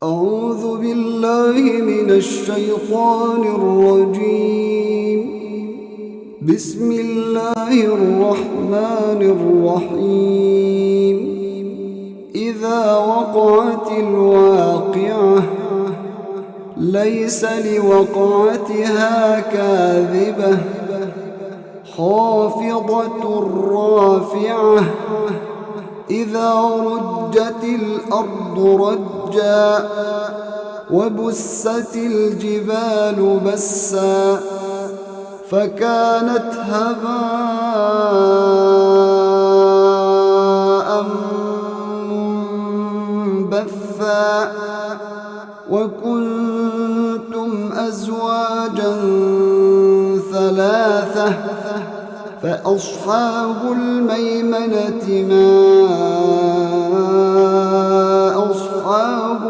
أعوذ بالله من الشيطان الرجيم. بسم الله الرحمن الرحيم. إذا وقعت الواقعة ليس لوقعتها كاذبة خافضة رافعة إذا رجت الأرض رجا وبست الجبال بسا فكانت هباء منبثا وكنتم أزواجا ثلاثة فأصحاب الميمنة ما